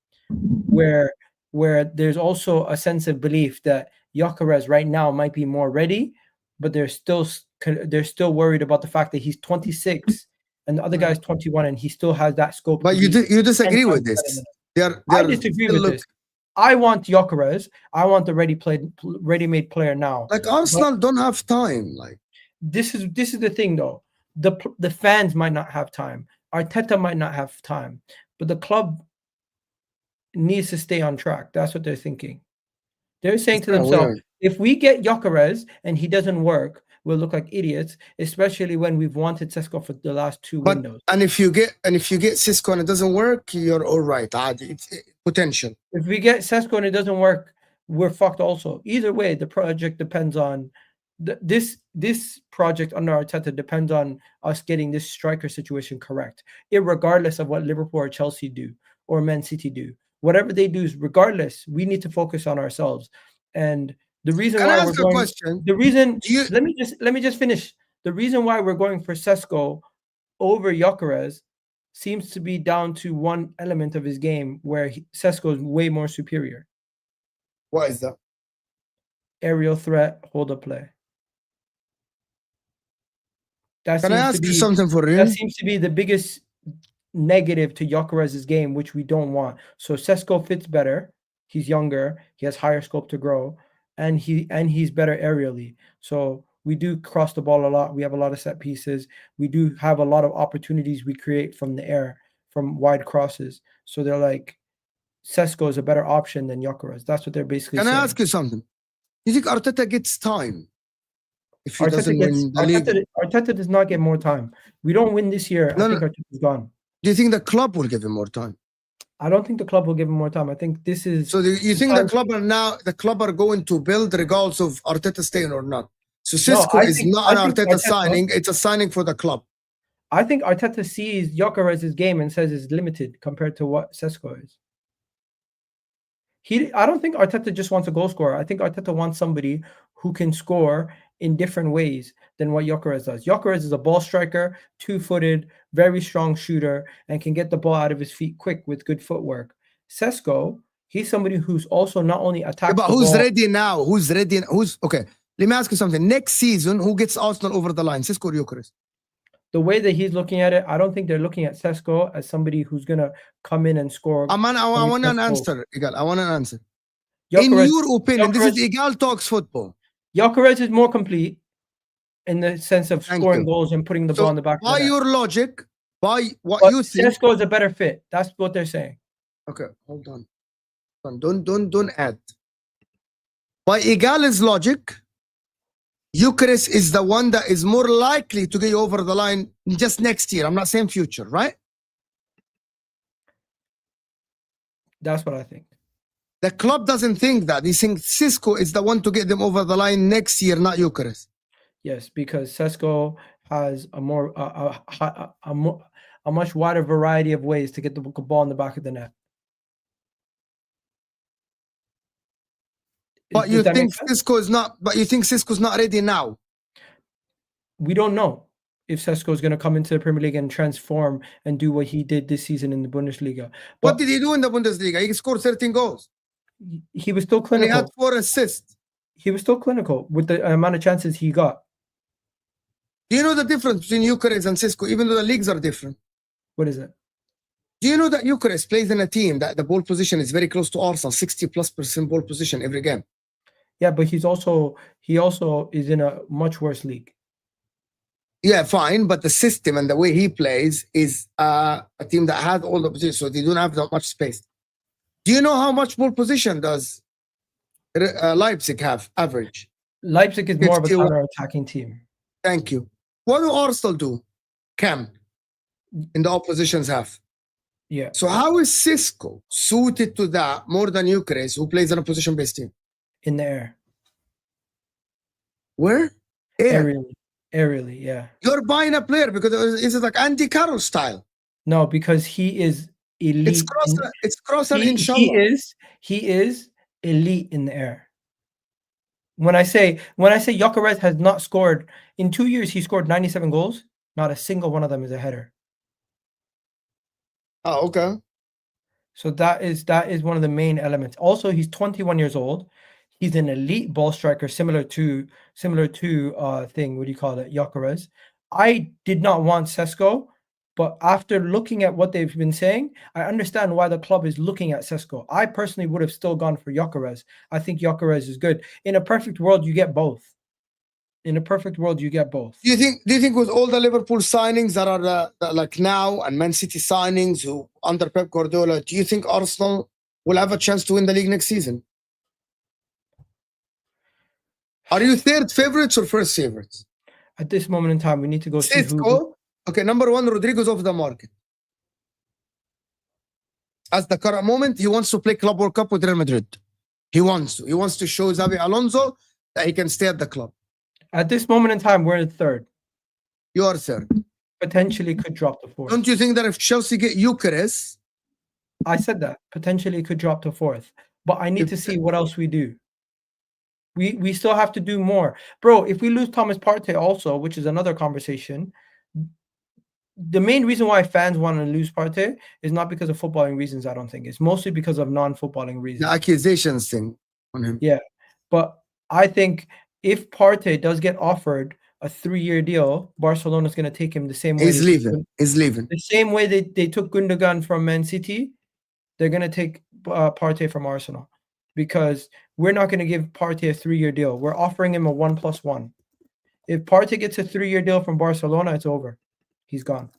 Where there's also a sense of belief that Gyökeres right now might be more ready, but they're still worried about the fact that he's 26 and the other guy's 21 and he still has that scope. But you disagree with this? I disagree with this. I want Gyökeres. I want the ready-made player now. Like Arsenal don't have time. Like this is the thing though. The fans might not have time. Arteta might not have time, but the club needs to stay on track. That's what they're thinking. They're saying to themselves, if we get Gyökeres and he doesn't work, we'll look like idiots, especially when we've wanted Sesko for the last 2 windows. And if you get Sesko and it doesn't work, you're all right. It's potential. If we get Sesko and it doesn't work, we're fucked also. Either way, the project depends on this project under Arteta depends on us getting this striker situation correct, irregardless of what Liverpool or Chelsea do or Man City do. Whatever they do, regardless, we need to focus on ourselves. And the reason why we're going, let me just finish. The reason why we're going for Sesko over Gyökeres seems to be down to one element of his game where Sesko is way more superior. What is that? Aerial threat, hold up play. Can I ask you something for real? That seems to be the biggest negative to Gyökeres' game, which we don't want. So Sesko fits better. He's younger. He has higher scope to grow, and he's better aerially. So we do cross the ball a lot. We have a lot of set pieces. We do have a lot of opportunities we create from the air, from wide crosses. So they're like, Sesko is a better option than Gyökeres. That's what they're basically saying. Can I ask you something? You think Arteta gets time? If he doesn't win the league? Arteta does not get more time. We don't win this year. I think Arteta's gone. Do you think the club will give him more time? I don't think the club will give him more time. I think this is. So you think the club are going to build regardless of Arteta staying or not? So Sesko is not an Arteta signing; it's a signing for the club. I think Arteta sees Gyökeres' game and says it's limited compared to what Sesko is. I don't think Arteta just wants a goal scorer. I think Arteta wants somebody who can score in different ways than what Gyökeres does. Gyökeres is a ball striker, 2-footed, very strong shooter, and can get the ball out of his feet quick with good footwork. Sesko, he's somebody who's also not only attacks. Yeah, but who's ready now? Who's ready? Okay? Let me ask you something. Next season, who gets Arsenal over the line? Sesko or Gyökeres? The way that he's looking at it, I don't think they're looking at Sesko as somebody who's gonna come in and score. I want an answer, Egal. I want an answer. In your opinion, this is Egal talks football. Gyökeres is more complete, in the sense of Thank scoring you. goals and putting the ball in the back of by the net. your logic, by what But you think, Sesko is a better fit. That's what they're saying. okay, hold on. Don't add. By Egal's logic, Eucharist is the one that is more likely to get over the line just next year. I'm not saying future, right? That's what I think. The club doesn't think that. They think Sesko is the one to get them over the line next year, not Eucharist. Yes, because Sesko has a much wider variety of ways to get the ball in the back of the net. But you think Sesko is not? But you think Sesko's not ready now? We don't know if Sesko is going to come into the Premier League and transform and do what he did this season in the Bundesliga. What did he do in the Bundesliga? He scored 13 goals. He was still clinical. And he had 4 assists. He was still clinical with the amount of chances he got. Do you know the difference between Eucharist and Sesko, even though the leagues are different? What is it? Do you know that Eucharist plays in a team that the ball position is very close to Arsenal, 60+% ball position every game? Yeah, but he also is in a much worse league. Yeah, fine, but the system and the way he plays is a team that has all the position, so they don't have that much space. Do you know how much ball position does Leipzig have average? Leipzig is more of a counter-attacking team. Thank you. What do Arsenal do? Camp in the opposition's half. Yeah. So how is Sesko suited to that more than Eucharist, who plays in a position-based team? In the air. Where? Air. Aerially, yeah. You're buying a player because it's like Andy Carroll style. No, because he is elite. It's cross and inshallah. He is elite in the air. When I say Gyökeres has not scored in 2 years, he scored 97 goals. Not a single one of them is a header. Oh, okay. So that is one of the main elements. Also, he's 21 years old. He's an elite ball striker, similar to Gyökeres. I did not want Sesko, but after looking at what they've been saying, I understand why the club is looking at Sesko. I personally would have still gone for Gyökeres. I think Gyökeres is good. In a perfect world, you get both. In a perfect world, you get both. Do you think with all the Liverpool signings that are like now and Man City signings who under Pep Guardiola, do you think Arsenal will have a chance to win the league next season? Are you third favorites or first favorites? At this moment in time, we need to go see who. Okay, number 1, Rodrigo's off the market. At the current moment, he wants to play Club World Cup with Real Madrid. He wants to show Xabi Alonso that he can stay at the club. At this moment in time, we're in third. You are third. Potentially could drop to fourth. Don't you think that if Chelsea get Eucharist? I said that. Potentially could drop to fourth. But I need to see what else we do. We still have to do more. Bro, if we lose Thomas Partey also, which is another conversation, the main reason why fans want to lose Partey is not because of footballing reasons, I don't think. It's mostly because of non-footballing reasons. The accusations thing on him. Yeah. But I think if Partey does get offered a 3-year deal, Barcelona's going to take him the same way. He's leaving. The same way they took Gundogan from Man City, they're going to take Partey from Arsenal. Because we're not going to give Partey a 3-year deal. We're offering him a 1+1. If Partey gets a 3-year deal from Barcelona, it's over. He's gone.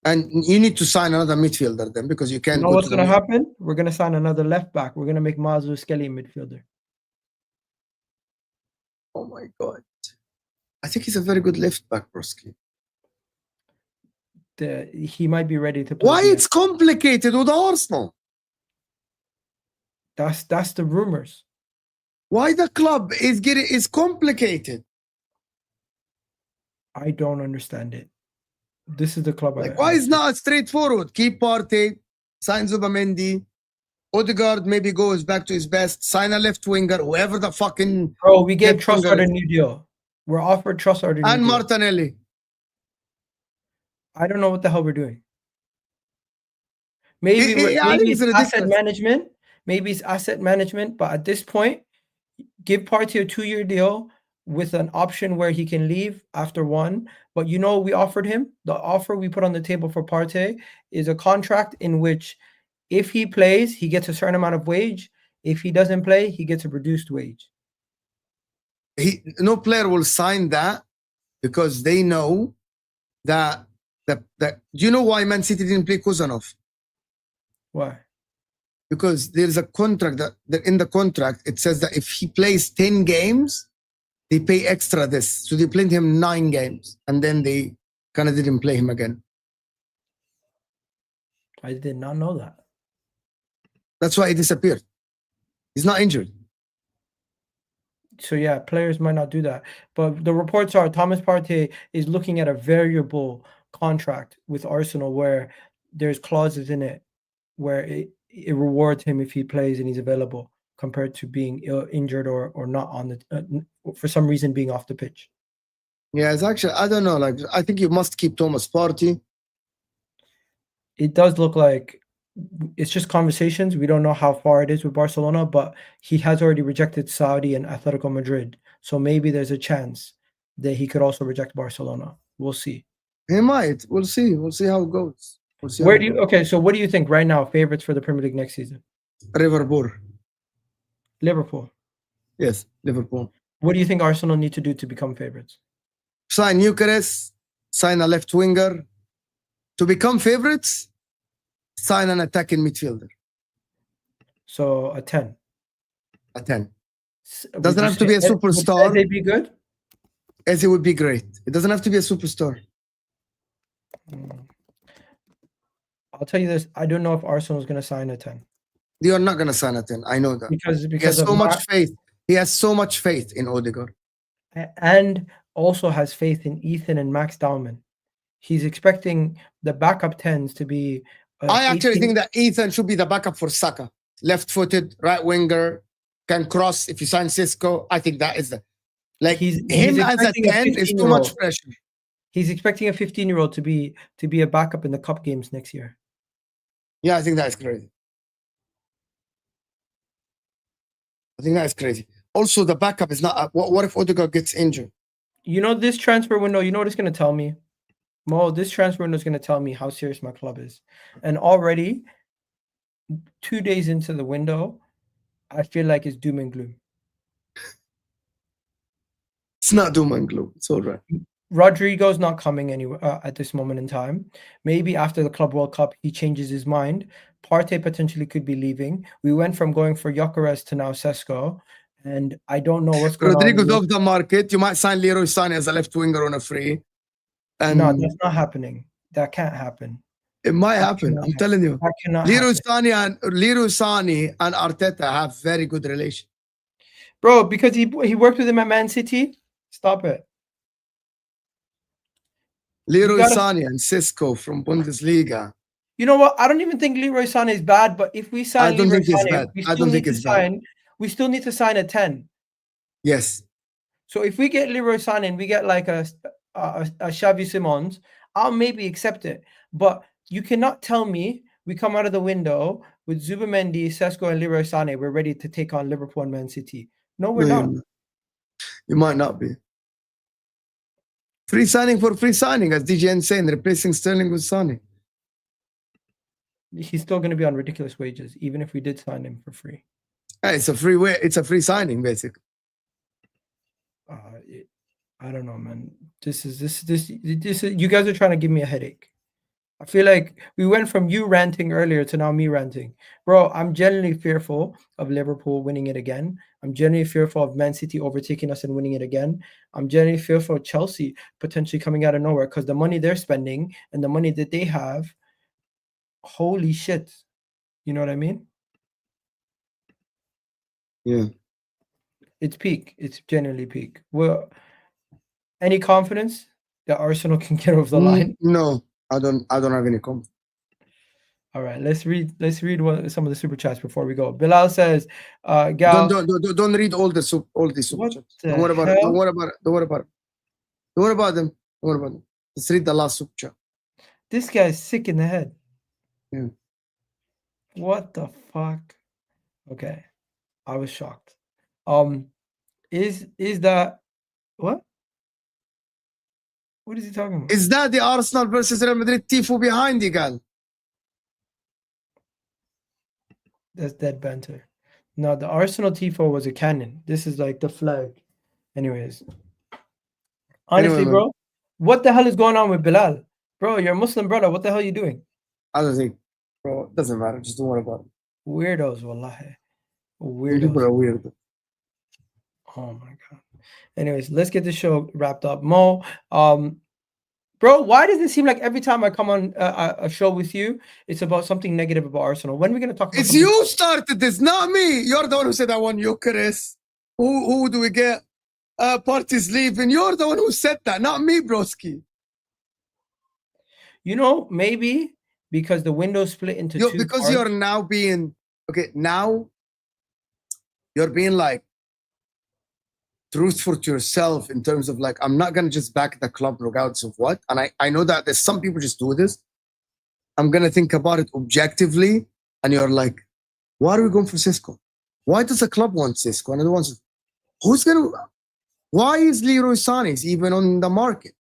And you need to sign another midfielder then, because you can't. You know what's going to happen? We're going to sign another left back. We're going to make Mazu Skelly a midfielder. Oh my God. I think he's a very good left back, Broski. He might be ready to play. Why it's complicated with Arsenal? That's the rumors. Why the club is complicated? I don't understand it. This is the club. Like, why is not straightforward? Keep Partey, sign Zubamendi, Odegaard maybe goes back to his best, sign a left winger, whoever the fucking. Bro, we gave Trossard a new deal. We're offered Trossard a new and deal. Martinelli. I don't know what the hell we're doing. Maybe it's asset management. Maybe it's asset management, but at this point, give Partey a 2-year deal with an option where he can leave after 1. But you know, we offered him. The offer we put on the table for Partey is a contract in which if he plays, he gets a certain amount of wage. If he doesn't play, he gets a reduced wage. no player will sign that because they know that do you know why Man City didn't play Kozanov? Why? Because there's a contract that in the contract it says that if he plays 10 games, they pay extra this. So they played him 9 games and then they kind of didn't play him again. I did not know that. That's why he disappeared. He's not injured. So yeah, players might not do that. But the reports are Thomas Partey is looking at a variable contract with Arsenal where there's clauses in it where it rewards him if he plays and he's available compared to being injured or not on the for some reason being off the pitch. Yeah, it's actually, I don't know. Like, I think you must keep Thomas Partey. It does look like it's just conversations. We don't know how far it is with Barcelona, but he has already rejected Saudi and Atletico Madrid. So maybe there's a chance that he could also reject Barcelona. We'll see. He might. We'll see. We'll see how it goes. We'll see. Where do you okay? So what do you think right now? Favorites for the Premier League next season? Liverpool. Liverpool. Yes, Liverpool. What do you think Arsenal need to do to become favorites? Sign Eucharist, sign a left winger. To become favorites, sign an attacking midfielder. So a 10. A 10. Doesn't have to be a superstar. Would they be good? As it would be great. It doesn't have to be a superstar. I'll tell you this. I don't know if Arsenal is going to sign a 10. They are not going to sign a 10. I know that. Because he has so much faith. He has so much faith in Odegaard. And also has faith in Ethan and Max Dowman. He's expecting the backup 10s to be... I actually think that Ethan should be the backup for Saka. Left-footed, right winger, can cross. If you sign Sesko, I think that is the... Like, he's as a 10 is too much pressure. He's expecting a 15-year-old to be a backup in the cup games next year. Yeah, I think that is crazy. I think that is crazy. Also, the backup is not... What if Odegaard gets injured? You know, this transfer window, you know what it's going to tell me? Mo, this transfer window is going to tell me how serious my club is. And already, 2 days into the window, I feel like it's doom and gloom. It's not doom and gloom. It's all right. Rodrigo's not coming anywhere at this moment in time. Maybe after the Club World Cup, he changes his mind. Partey potentially could be leaving. We went from going for Gyökeres to now Sesko. And I don't know what's going on. Rodrigo's off the market. You might sign Leroy Sané as a left winger on a free. And no, that's not happening. That can't happen. It might happen. I'm telling you. Leroy Sané and Arteta have very good relation. Bro, because he worked with him at Man City. Stop it. Leroy Sané and Sesko from Bundesliga. You know what? I don't even think Leroy Sané is bad, but if we sign Leroy Sané, we still need to sign a 10. Yes. So if we get Leroy Sané and we get like a Xavi Simons, I'll maybe accept it. But you cannot tell me we come out of the window with Zubimendi, Sesko, and Leroy Sané. We're ready to take on Liverpool and Man City. No, we're not. You might not be. Free signing for free signing, as DJN saying, replacing Sterling with Sané. He's still going to be on ridiculous wages, even if we did sign him for free. Hey, it's a free way. It's a free signing, basically. I don't know, man. This is you guys are trying to give me a headache. I feel like we went from you ranting earlier to now me ranting. Bro, I'm genuinely fearful of Liverpool winning it again. I'm genuinely fearful of Man City overtaking us and winning it again. I'm genuinely fearful of Chelsea potentially coming out of nowhere because the money they're spending and the money that they have, holy shit. You know what I mean? Yeah. It's peak. It's genuinely peak. Well, any confidence that Arsenal can get over the line? No. I don't have any confidence. All right, let's read some of the super chats before we go. Bilal says, Gal, don't read all the super chats. Don't worry about it. Don't worry about them. Let's read the last super chat. This guy's sick in the head. Yeah. What the fuck? Okay. I was shocked. Is that what? What is he talking about? Is that the Arsenal versus Real Madrid tifo behind Egal? That's dead banter. No, the Arsenal tifo was a cannon. This is like the flag. Anyways, honestly, Anyway, man, bro, what the hell is going on with Bilal? Bro, you're a Muslim brother. What the hell are you doing? I don't think, bro, it doesn't matter. Just don't worry about it. Weirdos, wallahi. Some people Weirdos. are weird. Oh my god. Anyways, let's get this show wrapped up. Mo, bro, why does it seem like every time I come on a show with you, it's about something negative about Arsenal? When are we going to talk about It's something? you started this, not me. You're the one who said I want Eucharist. Who do we get? Partey's leaving. You're the one who said that, not me, broski. You know, maybe because the window split into two Because parts. you're now being okay. Now you're being like truthful to yourself in terms of like, I'm not gonna just back the club regardless of what. And I know that there's some people just do this. I'm gonna think about it objectively, and you're like, why are we going for Sesko? Why does the club want Sesko? And the ones who's gonna? Why is Leroy Sané even on the market?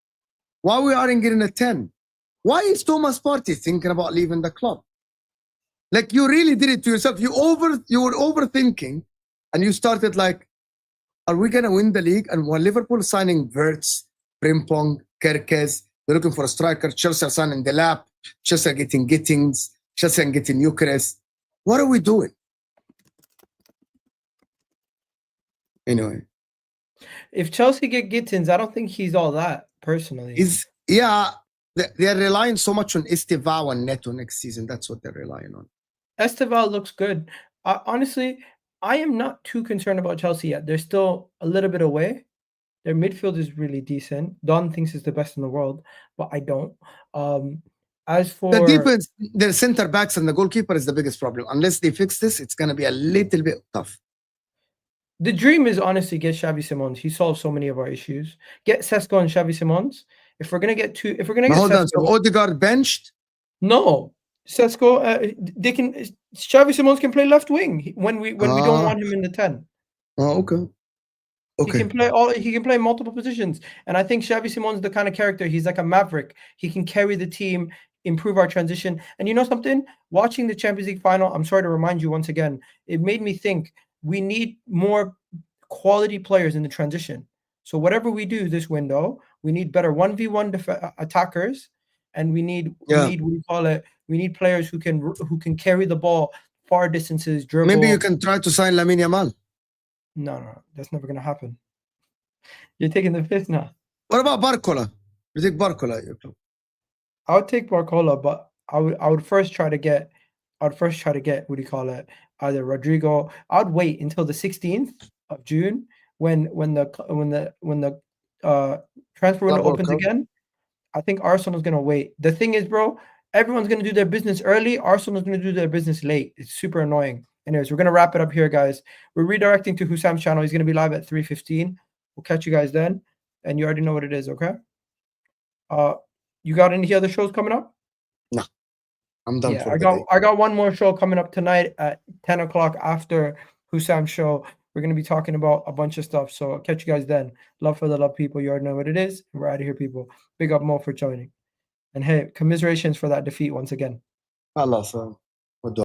Why we aren't getting a 10? Why is Thomas Partey thinking about leaving the club? Like, you really did it to yourself. You were overthinking, and you started like, are we gonna win the league? And when Liverpool signing Wirtz, Frimpong, Kerkez, they're looking for a striker. Chelsea are signing Delap. Chelsea are getting Gittings. Chelsea are getting Eucharist. What are we doing? Anyway, if Chelsea get Gittins, I don't think he's all that personally. they're relying so much on Estevao and Neto next season. That's what they're relying on. Estevao looks good. Honestly, I am not too concerned about Chelsea yet. They're still a little bit away. Their midfield is really decent. Don thinks it's the best in the world, but I don't. As for the defense, their center backs and the goalkeeper is the biggest problem. Unless they fix this, it's going to be a little bit tough. The dream is honestly get Xavi Simons. He solves so many of our issues. Get Sesko and Xavi Simons. If we're gonna get Hold on, so Odegaard benched? No, Sesko. They can. Xavi Simons can play left wing when we don't want him in the 10. Oh, okay. He can play He can play multiple positions, and I think Xavi Simons is the kind of character. He's like a maverick. He can carry the team, improve our transition. And you know something? Watching the Champions League final, I'm sorry to remind you once again, it made me think we need more quality players in the transition. So whatever we do this window, we need better 1v1 attackers, and we need what do you call it? We need players who can carry the ball far distances, dribble. Maybe you can try to sign Lamine Yamal. No, that's never gonna happen. You're taking the piss now. What about Barcola? You take Barcola at your club? I would take Barcola, but I would first try to get what do you call it? Either Rodrigo. I'd wait until the 16th of June when the transfer window opens again. I think Arsenal's gonna wait. The thing is, bro, everyone's gonna do their business early. Arsenal's gonna do their business late. It's super annoying. Anyways, we're gonna wrap it up here, guys. We're redirecting to Husam's channel. He's gonna be live at 3:15. We'll catch you guys then, and you already know what it is, okay? You got any other shows coming up? No, I'm done. Yeah, I got one more show coming up tonight at 10 o'clock after Husam's show. We're gonna be talking about a bunch of stuff. So I'll catch you guys then. Love for the love, people. You already know what it is. We're out of here, people. Big up Mo for joining. And hey, commiserations for that defeat once again. Allah,